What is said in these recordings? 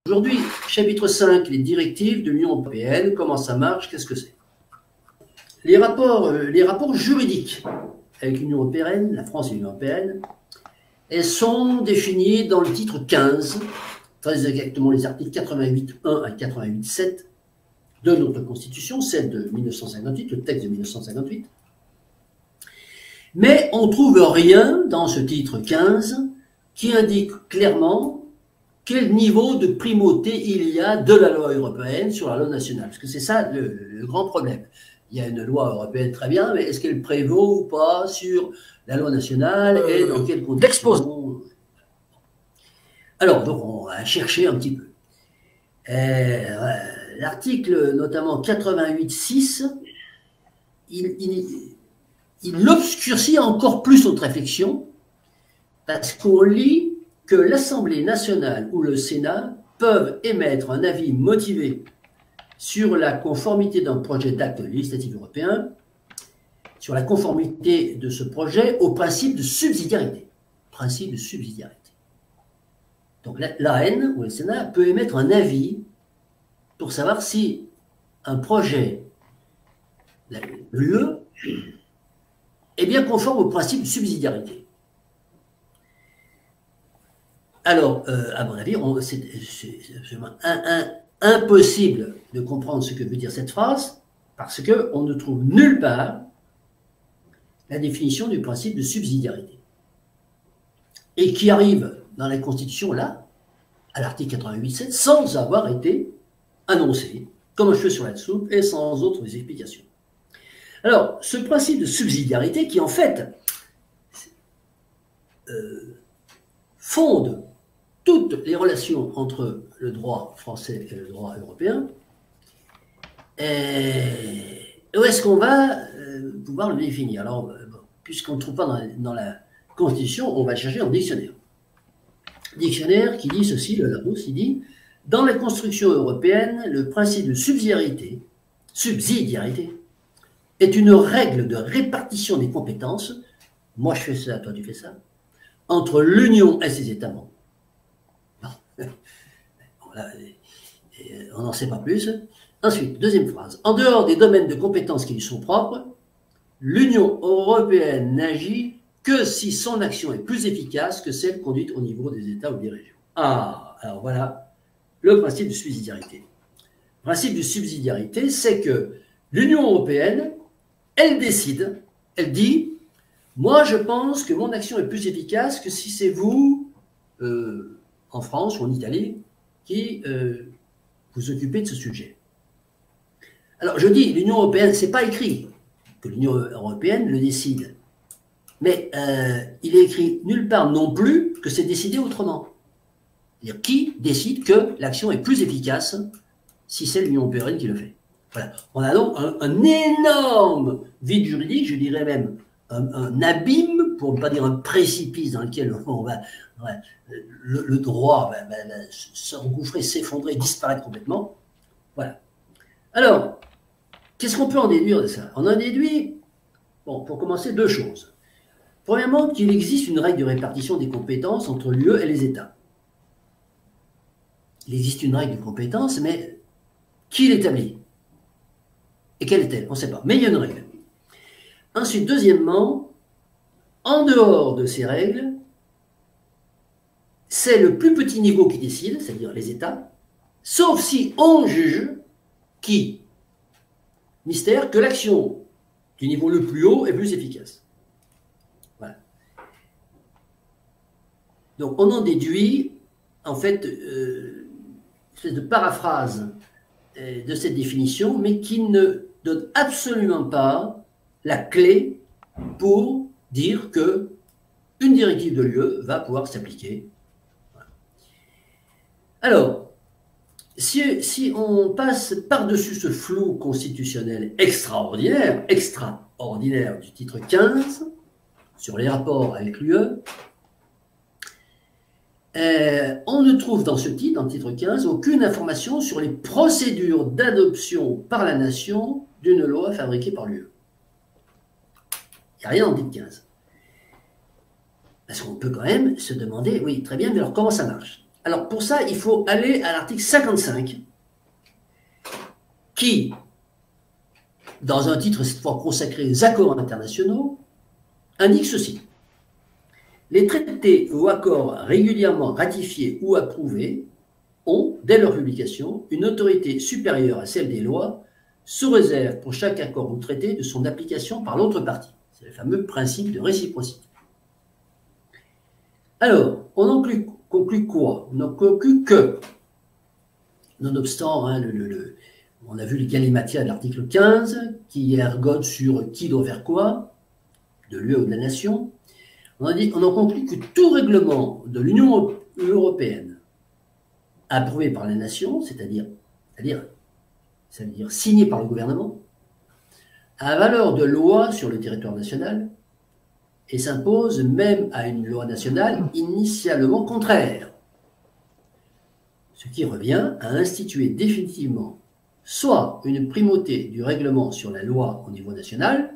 Aujourd'hui, chapitre 5, les directives de l'Union européenne, comment ça marche, qu'est-ce que c'est? Les rapports juridiques avec l'Union européenne, la France et l'Union européenne, elles sont définies dans le titre 15, très exactement les articles 88.1 à 88.7 de notre Constitution, celle de 1958, le texte de 1958. Mais on ne trouve rien dans ce titre 15 qui indique clairement quel niveau de primauté il y a de la loi européenne sur la loi nationale. Parce que c'est ça le grand problème. Il y a une loi européenne très bien, mais est-ce qu'elle prévaut ou pas sur la loi nationale et dans quelles conditions? Alors, donc on va chercher un petit peu. L'article notamment 88.6, il obscurcit encore plus notre réflexion parce qu'on lit que l'Assemblée nationale ou le Sénat peuvent émettre un avis motivé sur la conformité d'un projet d'acte législatif européen, sur la conformité de ce projet au principe de subsidiarité. Principe de subsidiarité. Donc l'AN ou le Sénat peut émettre un avis pour savoir si un projet de l'UE est bien conforme au principe de subsidiarité. Alors, à mon avis, c'est impossible de comprendre ce que veut dire cette phrase parce qu'on ne trouve nulle part la définition du principe de subsidiarité. Et qui arrive dans la Constitution, là, à l'article 88.7, sans avoir été annoncé, comme un cheveu sur la soupe, et sans autres explications. Alors, ce principe de subsidiarité qui, en fait, fonde toutes les relations entre le droit français et le droit européen, où est-ce qu'on va pouvoir le définir? Alors, puisqu'on ne trouve pas dans la Constitution, on va chercher en dictionnaire. Dictionnaire qui dit ceci, le Larousse, il dit « Dans la construction européenne, le principe de subsidiarité est une règle de répartition des compétences, moi je fais ça, toi tu fais ça, entre l'Union et ses États membres. » On n'en sait pas plus. Ensuite, deuxième phrase. En dehors des domaines de compétences qui lui sont propres, l'Union européenne n'agit que si son action est plus efficace que celle conduite au niveau des États ou des régions. Ah, alors voilà le principe de subsidiarité. Le principe de subsidiarité, c'est que l'Union européenne, elle décide, elle dit, moi je pense que mon action est plus efficace que si c'est vous, en France ou en Italie, qui vous occupez de ce sujet. Alors je dis, l'Union européenne, c'est pas écrit que l'Union européenne le décide, mais il est écrit nulle part non plus que c'est décidé autrement. C'est-à-dire qui décide que l'action est plus efficace si c'est l'Union européenne qui le fait. Voilà. On a donc un énorme vide juridique, je dirais même un abîme, pour ne pas dire un précipice dans lequel on va, le droit va s'engouffrer, s'effondrer, disparaître complètement. Voilà. Alors, qu'est-ce qu'on peut en déduire de ça? On en déduit, bon, pour commencer, deux choses. Premièrement, qu'il existe une règle de répartition des compétences entre l'UE et les États. Il existe une règle de compétences, mais qui l'établit? Et quelle est-elle? On ne sait pas, mais il y a une règle. Ensuite, deuxièmement, en dehors de ces règles, c'est le plus petit niveau qui décide, c'est-à-dire les États, sauf si on juge qui, mystère, que l'action du niveau le plus haut est plus efficace. Voilà. Donc on en déduit, en fait, une espèce de paraphrase de cette définition, mais qui ne donne absolument pas la clé pour dire que une directive de l'UE va pouvoir s'appliquer. Voilà. Alors, si on passe par-dessus ce flou constitutionnel extraordinaire du titre 15, sur les rapports avec l'UE, on ne trouve dans ce titre, dans le titre 15, aucune information sur les procédures d'adoption par la nation d'une loi fabriquée par l'UE. Il n'y a rien dans le titre 15. Parce qu'on peut quand même se demander, oui, très bien, mais alors comment ça marche? Alors pour ça, il faut aller à l'article 55, qui, dans un titre cette fois consacré aux accords internationaux, indique ceci. Les traités ou accords régulièrement ratifiés ou approuvés ont, dès leur publication, une autorité supérieure à celle des lois, sous réserve pour chaque accord ou traité de son application par l'autre partie. C'est le fameux principe de réciprocité. Alors, on en conclut quoi? On en conclut que, nonobstant, hein, on a vu les galimatias de l'article 15, qui ergote sur qui doit faire quoi, de l'UE ou de la nation. On en conclut que tout règlement de l'Union européenne approuvé par la nation, c'est-à-dire signé par le gouvernement, a valeur de loi sur le territoire national et s'impose même à une loi nationale initialement contraire. Ce qui revient à instituer définitivement soit une primauté du règlement sur la loi au niveau national,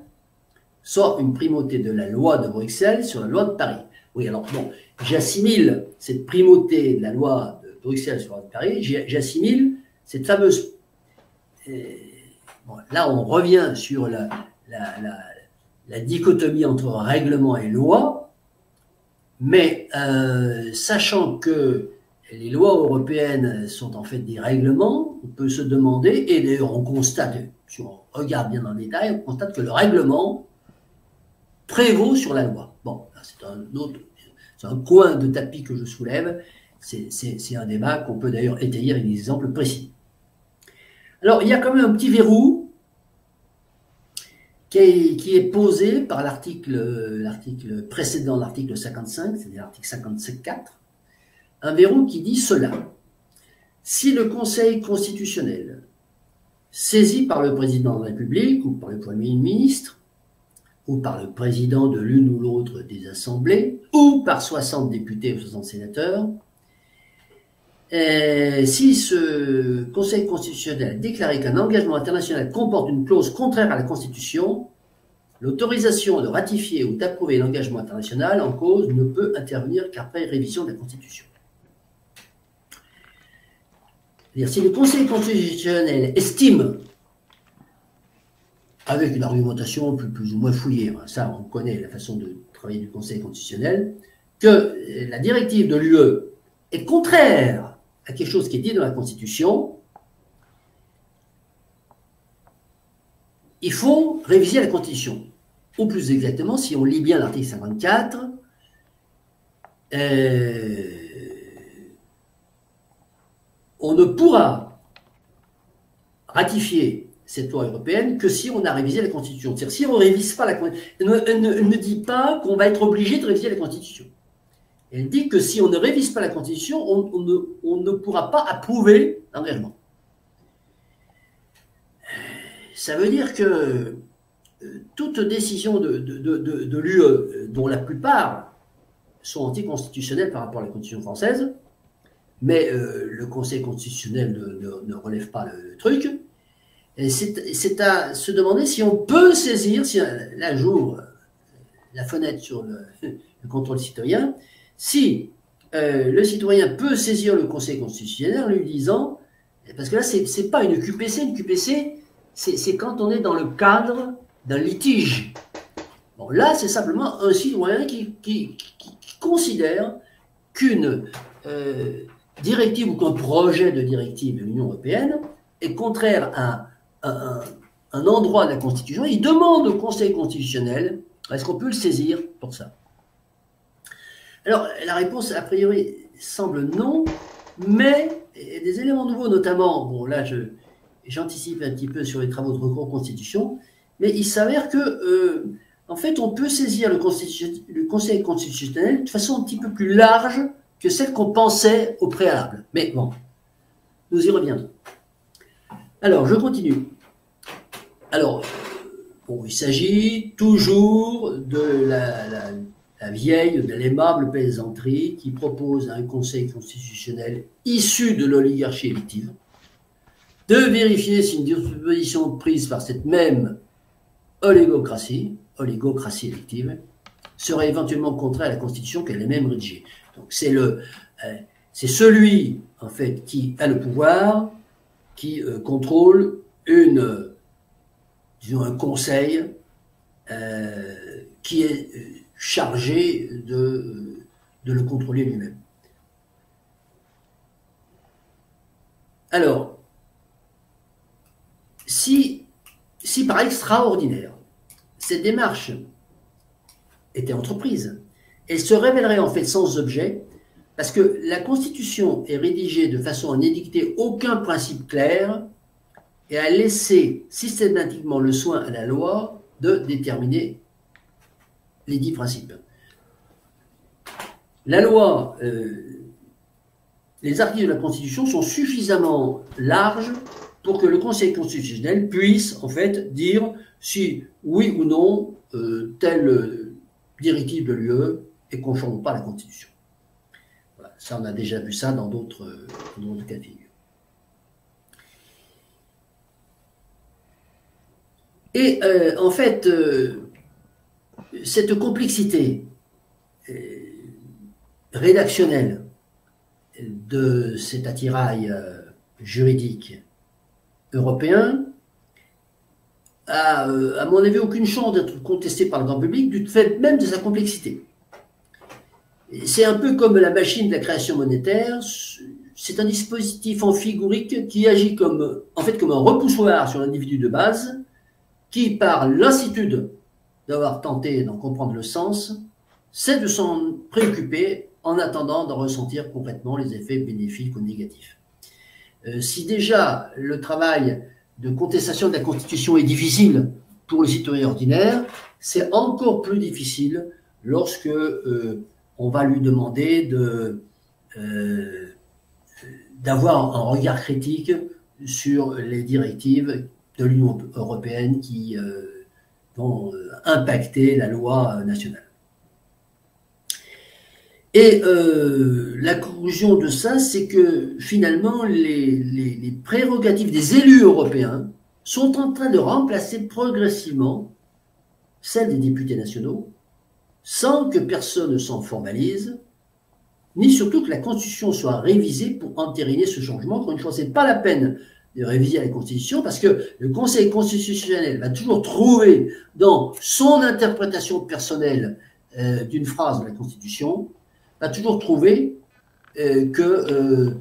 soit une primauté de la loi de Bruxelles sur la loi de Paris. Oui, alors bon, j'assimile cette primauté de la loi de Bruxelles sur la loi de Paris, j'assimile cette fameuse... bon, là, on revient sur la dichotomie entre règlement et loi, mais sachant que les lois européennes sont en fait des règlements, on peut se demander, et d'ailleurs on constate, si on regarde bien dans le détail, on constate que le règlement prévaut sur la loi. Bon, c'est un coin de tapis que je soulève, c'est un débat qu'on peut d'ailleurs étayer avec des exemples précis. Alors, il y a quand même un petit verrou qui est posé par l'article précédent, l'article 55, c'est-à-dire l'article 57.4, un verrou qui dit cela. Si le Conseil constitutionnel, saisi par le président de la République ou par le Premier ministre, ou par le président de l'une ou l'autre des assemblées, ou par 60 députés ou 60 sénateurs, si ce Conseil constitutionnel a déclaré qu'un engagement international comporte une clause contraire à la Constitution, l'autorisation de ratifier ou d'approuver l'engagement international en cause ne peut intervenir qu'après révision de la Constitution. C'est-à-dire, si le Conseil constitutionnel estime, avec une argumentation plus ou moins fouillée, ça on connaît la façon de travailler du Conseil constitutionnel, que la directive de l'UE est contraire à quelque chose qui est dit dans la Constitution, il faut réviser la Constitution. Ou plus exactement, si on lit bien l'article 54, on ne pourra ratifier cette loi européenne que si on a révisé la Constitution. C'est-à-dire, si on ne révise pas la Constitution, elle ne dit pas qu'on va être obligé de réviser la Constitution. Elle dit que si on ne révise pas la Constitution, on ne pourra pas approuver l'engagement. Ça veut dire que toute décision de l'UE, dont la plupart sont anticonstitutionnelles par rapport à la Constitution française, mais le Conseil constitutionnel ne relève pas le truc, c'est à se demander si on peut saisir, si là j'ouvre la fenêtre sur le contrôle citoyen, si le citoyen peut saisir le Conseil constitutionnel en lui disant, parce que là c'est pas une QPC, c'est quand on est dans le cadre d'un litige. Bon, là c'est simplement un citoyen qui considère qu'une directive ou qu'un projet de directive de l'Union européenne est contraire à un endroit de la Constitution. Il demande au Conseil constitutionnel, est-ce qu'on peut le saisir pour ça? Alors, la réponse, a priori, semble non, mais des éléments nouveaux, notamment, bon là, j'anticipe un petit peu sur les travaux de recours constitution, mais il s'avère que, en fait, on peut saisir le Conseil constitutionnel de façon un petit peu plus large que celle qu'on pensait au préalable. Mais bon, nous y reviendrons. Alors, je continue. Alors, bon, il s'agit toujours de la vieille, de l'aimable plaisanterie qui propose à un Conseil constitutionnel issu de l'oligarchie élective de vérifier si une disposition prise par cette même oligocratie élective, serait éventuellement contraire à la Constitution qu'elle a même rédigée. Donc c'est c'est celui, en fait, qui a le pouvoir, qui contrôle disons, un conseil qui est chargé de le contrôler lui-même. Alors, si par extraordinaire, cette démarche était entreprise, elle se révélerait en fait sans objet, parce que la Constitution est rédigée de façon à n'édicter aucun principe clair et à laisser systématiquement le soin à la loi de déterminer les dits principes. La loi, les articles de la Constitution sont suffisamment larges pour que le Conseil constitutionnel puisse en fait dire si oui ou non telle directive de l'UE est conforme ou pas à la Constitution. Voilà, ça on a déjà vu ça dans d'autres cas de figure. Et en fait, cette complexité rédactionnelle de cet attirail juridique européen a, à mon avis, aucune chance d'être contesté par le grand public du fait même de sa complexité. C'est un peu comme la machine de la création monétaire, c'est un dispositif amphigorique qui agit comme un repoussoir sur l'individu de base, qui, par lassitude d'avoir tenté d'en comprendre le sens, sait de s'en préoccuper en attendant d'en ressentir concrètement les effets bénéfiques ou négatifs. Si déjà le travail de contestation de la Constitution est difficile pour le citoyen ordinaire, c'est encore plus difficile lorsque on va lui demander d'avoir un regard critique sur les directives de l'Union européenne qui vont impacter la loi nationale. Et la conclusion de ça, c'est que finalement, les prérogatives des élus européens sont en train de remplacer progressivement celles des députés nationaux, sans que personne ne s'en formalise, ni surtout que la Constitution soit révisée pour entériner ce changement. Encore une fois, ce n'est pas la peine de réviser la Constitution, parce que le Conseil constitutionnel va toujours trouver dans son interprétation personnelle d'une phrase de la Constitution, va toujours trouver que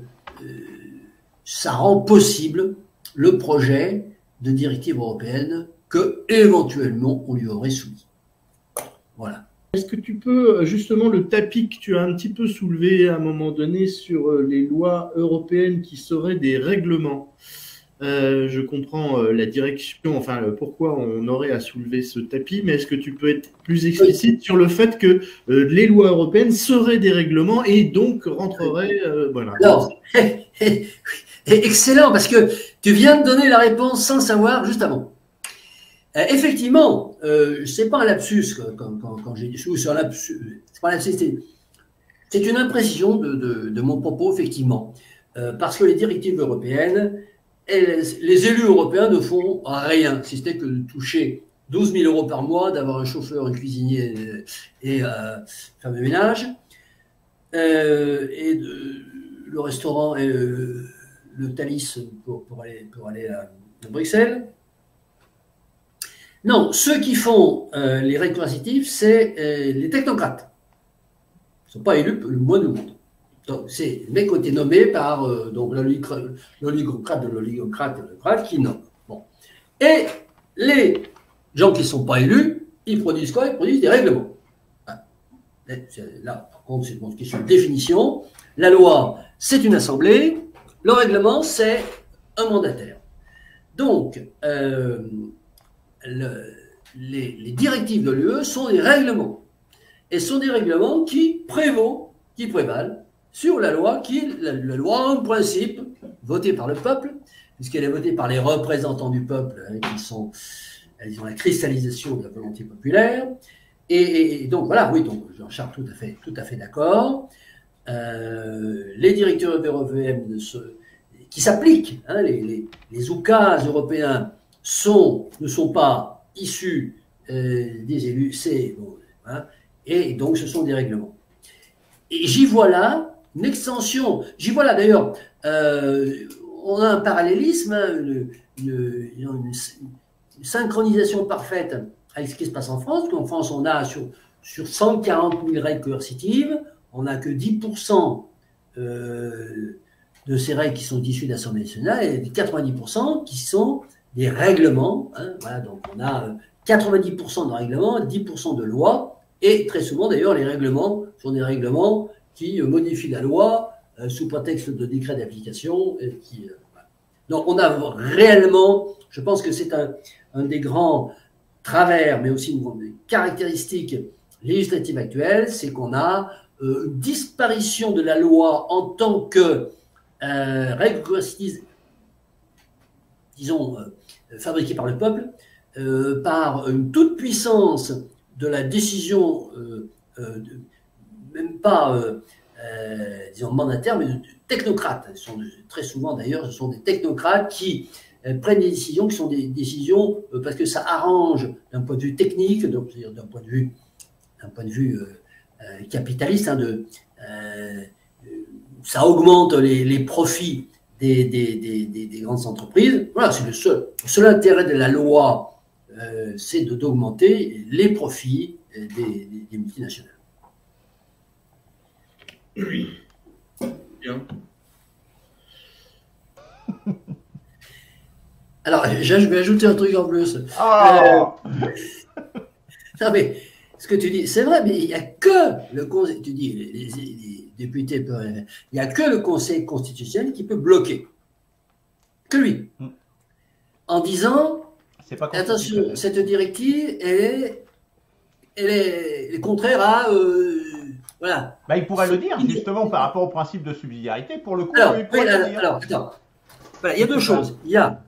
ça rend possible le projet de directive européenne que éventuellement on lui aurait soumis. Voilà. Est-ce que tu peux, justement, le tapis que tu as un petit peu soulevé à un moment donné sur les lois européennes qui seraient des règlements, je comprends la direction, enfin pourquoi on aurait à soulever ce tapis, mais est-ce que tu peux être plus explicite sur le fait que les lois européennes seraient des règlements et donc rentreraient… voilà. Alors, excellent, parce que tu viens de donner la réponse sans savoir juste avant. Effectivement, c'est pas un lapsus quand j'ai dit c'est un lapsus, c'est pas un lapsus, c'est une imprécision de mon propos, effectivement, parce que les directives européennes, les élus européens ne font rien, si ce n'est que de toucher 12 000 € par mois, d'avoir un chauffeur, un cuisinier et femme de ménage, et le restaurant et le Thalys pour aller à Bruxelles. Non, ceux qui font les règles coercitives, c'est les technocrates. Ils ne sont pas élus le moins du monde. Donc, c'est les mecs qui ont été nommés par l'oligocrate de l'oligocrate qui nomme. Bon. Et les gens qui ne sont pas élus, ils produisent quoi? Ils produisent des règlements. Là, par contre, c'est une question de définition. La loi, c'est une assemblée. Le règlement, c'est un mandataire. Donc, les directives de l'UE sont des règlements. Et sont des règlements qui prévalent sur la loi, la loi en principe votée par le peuple, puisqu'elle est votée par les représentants du peuple, elles ont la cristallisation de la volonté populaire. Et donc voilà, oui, donc Jean-Charles tout à fait d'accord. Les directives européennes qui s'appliquent, hein, les oukases européens ne sont pas issus des élus, et donc ce sont des règlements. Et j'y vois là, une extension. J'y vois là d'ailleurs, on a un parallélisme, hein, une synchronisation parfaite avec ce qui se passe en France. En France, on a sur 140 000 règles coercitives, on n'a que 10% de ces règles qui sont issues de l'Assemblée nationale et 90% qui sont des règlements. Hein, voilà, donc on a 90% de règlements, 10% de lois, et très souvent d'ailleurs les règlements sont des règlements qui modifient la loi sous prétexte de décret d'application. Voilà. Donc on a réellement, je pense que c'est un des grands travers, mais aussi une caractéristique législative actuelle, c'est qu'on a une disparition de la loi en tant que règle coercitive, disons, fabriquée par le peuple, par une toute puissance de la décision, même pas, disons, mandataire, mais de technocrates. Très souvent, d'ailleurs, ce sont des technocrates qui prennent des décisions qui sont des décisions parce que ça arrange d'un point de vue technique, donc c'est-à-dire d'un point de vue capitaliste, hein, ça augmente les profits des grandes entreprises. Voilà, c'est le seul intérêt de la loi, c'est d'augmenter les profits des multinationales. Oui. Bien. Alors, je vais ajouter un truc en plus. Oh Non, mais ce que tu dis, c'est vrai, mais il n'y a que le Conseil, tu dis, les députés peuvent, il n'y a que le Conseil constitutionnel qui peut bloquer. Que lui. En disant, attention, cette directive, elle est contraire à. Voilà. Bah, il pourrait le dire, justement, par rapport au principe de subsidiarité, pour le coup. Alors, attends. Voilà, il y a deux choses. Il y a.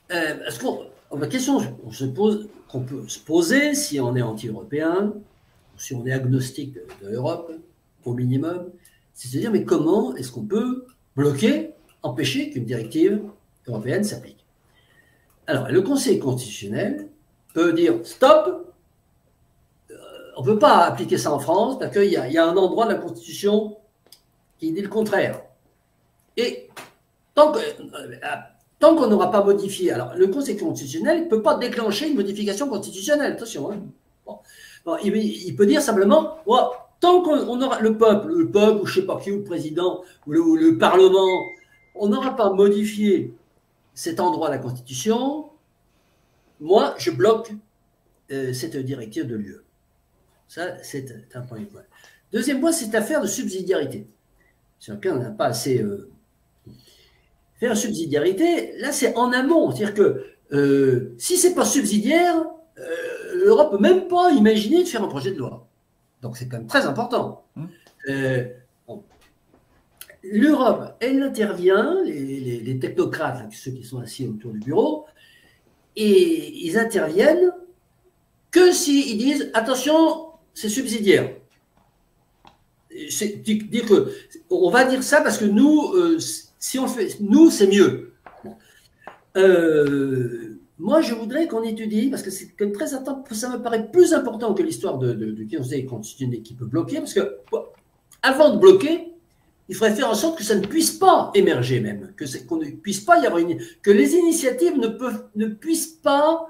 La question qu'on peut se poser si on est anti-européen, si on est agnostique de l'Europe, au minimum, c'est de se dire, mais comment est-ce qu'on peut bloquer, empêcher qu'une directive européenne s'applique? Alors, le Conseil constitutionnel peut dire, stop, on ne peut pas appliquer ça en France parce qu'il y a un endroit de la Constitution qui dit le contraire. Et tant qu'on n'aura pas modifié, alors le Conseil constitutionnel ne peut pas déclencher une modification constitutionnelle, attention. Hein. Bon, il peut dire simplement, tant qu'on aura le peuple, ou je ne sais pas qui, ou le président, ou le Parlement, on n'aura pas modifié cet endroit de la Constitution, moi, je bloque cette directive de l'UE. Ça, c'est un premier point. Deuxième point, c'est l'affaire de subsidiarité. C'est on n'a pas assez... Faire subsidiarité, là, c'est en amont. C'est-à-dire que si ce n'est pas subsidiaire, l'Europe ne peut même pas imaginer de faire un projet de loi. Donc, c'est quand même très important. Bon. L'Europe, elle intervient, les technocrates, ceux qui sont assis autour du bureau, et ils interviennent que s'ils disent, attention, c'est subsidiaire. C'est dire que, on va dire ça parce que nous... si on le fait, nous, c'est mieux. Moi, je voudrais qu'on étudie, parce que c'est très important, ça me paraît plus important que l'histoire du Conseil constitutionnel qui peut bloquer, parce que avant de bloquer, il faudrait faire en sorte que ça ne puisse pas émerger même, qu'on ne puisse pas y avoir que les initiatives ne puissent pas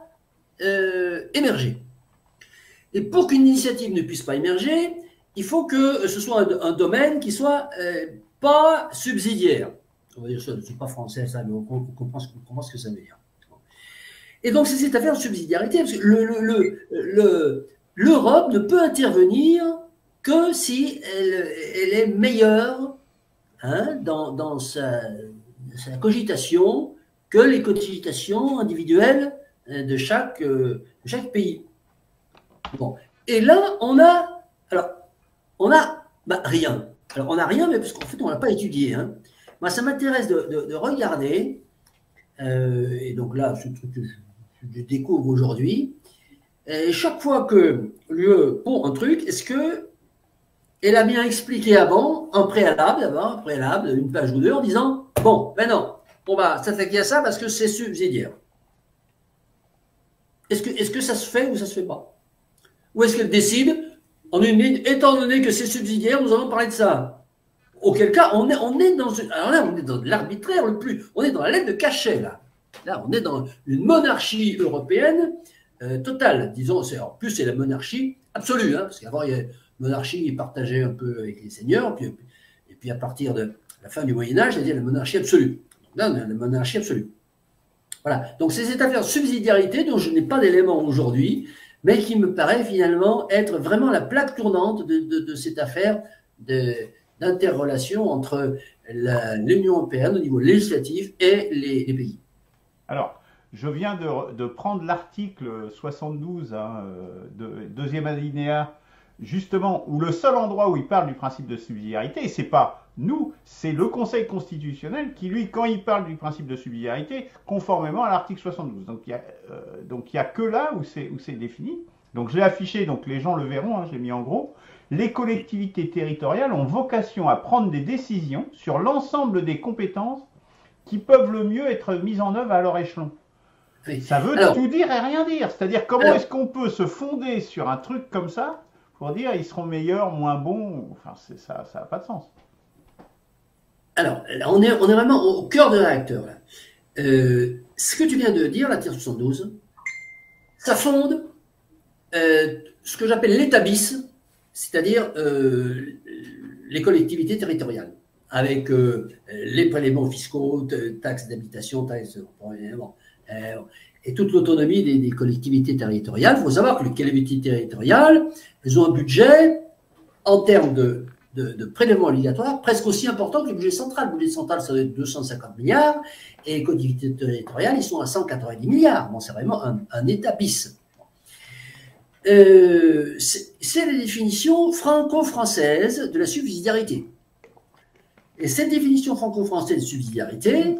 émerger. Et pour qu'une initiative ne puisse pas émerger, il faut que ce soit un domaine qui soit pas subsidiaire. On va dire ça, c'est pas français ça, mais on comprend ce que ça veut dire. Et donc c'est cette affaire de subsidiarité, parce que l'Europe ne peut intervenir que si elle est meilleure, hein, dans sa cogitation que les cogitations individuelles de chaque pays. Bon. Et là, on a rien. Alors on n'a rien, mais parce qu'en fait on l'a pas étudié, hein. Moi, ça m'intéresse de regarder, et donc là, ce truc que je découvre aujourd'hui, chaque fois que l'UE pond un truc, est-ce qu'elle a bien expliqué avant, en préalable, une page ou deux, en disant, bon, ben non, on va s'attaquer à ça parce que c'est subsidiaire. Est-ce que ça se fait ou ça se fait pas? Ou est-ce qu'elle décide, en une ligne, étant donné que c'est subsidiaire, nous allons parler de ça. Auquel cas, on est dans une, alors là, on est dans de l'arbitraire le plus, on est dans la lettre de cachet, là. Là, on est dans une monarchie européenne totale. Disons, en plus, c'est la monarchie absolue, hein, parce qu'avant, il y a une monarchie partagée un peu avec les seigneurs, et puis à partir de la fin du Moyen-Âge, c'est-à-dire la monarchie absolue. Donc là, on a la monarchie absolue. Voilà. Donc, c'est cette affaire de subsidiarité dont je n'ai pas d'éléments aujourd'hui, mais qui me paraît finalement être vraiment la plaque tournante de cette affaire d'interrelation entre l'Union européenne au niveau législatif et les pays. Alors, je viens de prendre l'article 72, deuxième alinéa, justement, où le seul endroit où il parle du principe de subsidiarité, et c'est pas nous, c'est le Conseil constitutionnel qui, lui, quand il parle du principe de subsidiarité, conformément à l'article 72. Donc, il y a que là où c'est défini. Donc, je l'ai affiché, donc les gens le verront, hein, je l'ai mis en gros. Les collectivités territoriales ont vocation à prendre des décisions sur l'ensemble des compétences qui peuvent le mieux être mises en œuvre à leur échelon. Oui. Ça veut tout dire et rien dire. C'est-à-dire, comment est-ce qu'on peut se fonder sur un truc comme ça pour dire ils seront meilleurs, moins bons? Enfin, ça n'a pas de sens. Alors, on est vraiment au cœur de la réacteur. Là. Ce que tu viens de dire, l'article 72, ça fonde ce que j'appelle l'état bis, c'est-à-dire les collectivités territoriales, avec les prélèvements fiscaux, taxes d'habitation, taxes et toute l'autonomie des collectivités territoriales. Il faut savoir que les collectivités territoriales, elles ont un budget en termes de prélèvements obligatoires presque aussi important que le budget central. Le budget central, ça doit être 250 milliards, et les collectivités territoriales, ils sont à 190 milliards. Bon, c'est vraiment un état bis. C'est la définition franco-française de la subsidiarité. Et cette définition franco-française de subsidiarité,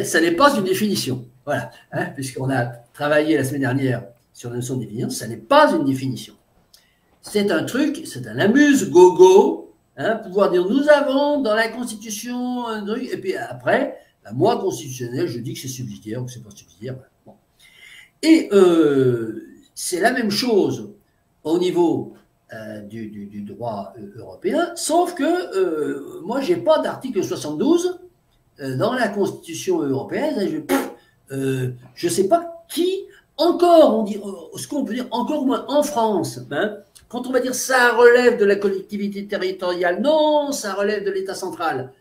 ça n'est pas une définition. Voilà, hein, puisqu'on a travaillé la semaine dernière sur la notion de définition, ça n'est pas une définition. C'est un truc, c'est un amuse-gogo, hein, pouvoir dire nous avons dans la Constitution un truc, et puis après, moi, constitutionnel, je dis que c'est subsidiaire ou que c'est pas subsidiaire. Bon. Et c'est la même chose au niveau du droit européen, sauf que moi, je n'ai pas d'article 72 dans la Constitution européenne. Je ne sais pas qui, encore, on dit, ce qu'on peut dire, encore moins en France, hein, quand on va dire ça relève de la collectivité territoriale, non, ça relève de l'État central.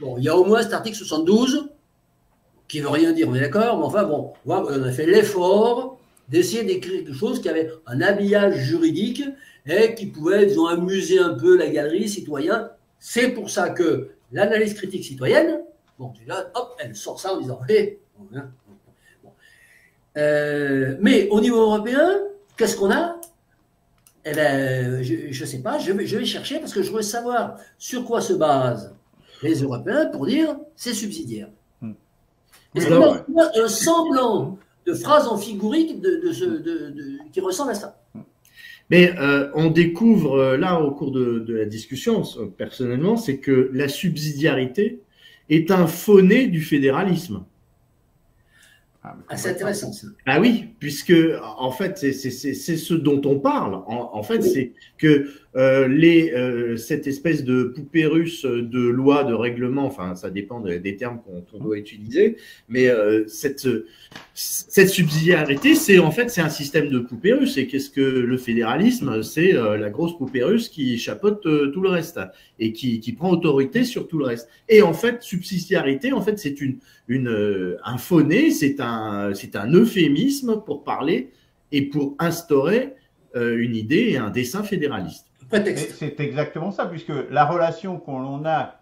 Bon, il y a au moins cet article 72 qui ne veut rien dire, on est d'accord, mais enfin bon, on a fait l'effort d'essayer d'écrire quelque chose qui avait un habillage juridique et qui pouvait, disons, amuser un peu la galerie citoyenne. C'est pour ça que l'analyse critique citoyenne, bon, là, hop, elle sort ça en disant, hey, bon. Mais au niveau européen, qu'est-ce qu'on a? Eh bien, je ne sais pas, je vais chercher parce que je veux savoir sur quoi se basent les Européens pour dire c'est subsidiaire. Est-ce qu'il y a un semblant de phrase amphigorique qui ressemble à ça? Mais on découvre là au cours de la discussion, personnellement, c'est que la subsidiarité est un faux-né du fédéralisme. C'est intéressant ça. Ah oui, puisque en fait c'est ce dont on parle. En fait, oui. C'est que cette espèce de poupée russe de loi, de règlement, enfin ça dépend des termes qu'on doit utiliser, mais cette subsidiarité, c'est un système de poupée russe. Et qu'est-ce que le fédéralisme? C'est la grosse poupée russe qui chapeaute tout le reste et qui prend autorité sur tout le reste. Et en fait, subsidiarité, en fait, c'est un faux-né, c'est un euphémisme pour parler et pour instaurer une idée et un dessein fédéraliste. C'est exactement ça, puisque la relation qu'on a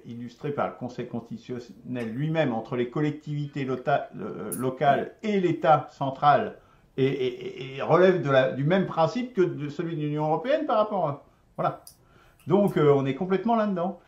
illustrée par le Conseil constitutionnel lui-même entre les collectivités locales et l'État central et relève du même principe que celui de l'Union européenne par rapport à... Voilà. Donc, on est complètement là-dedans.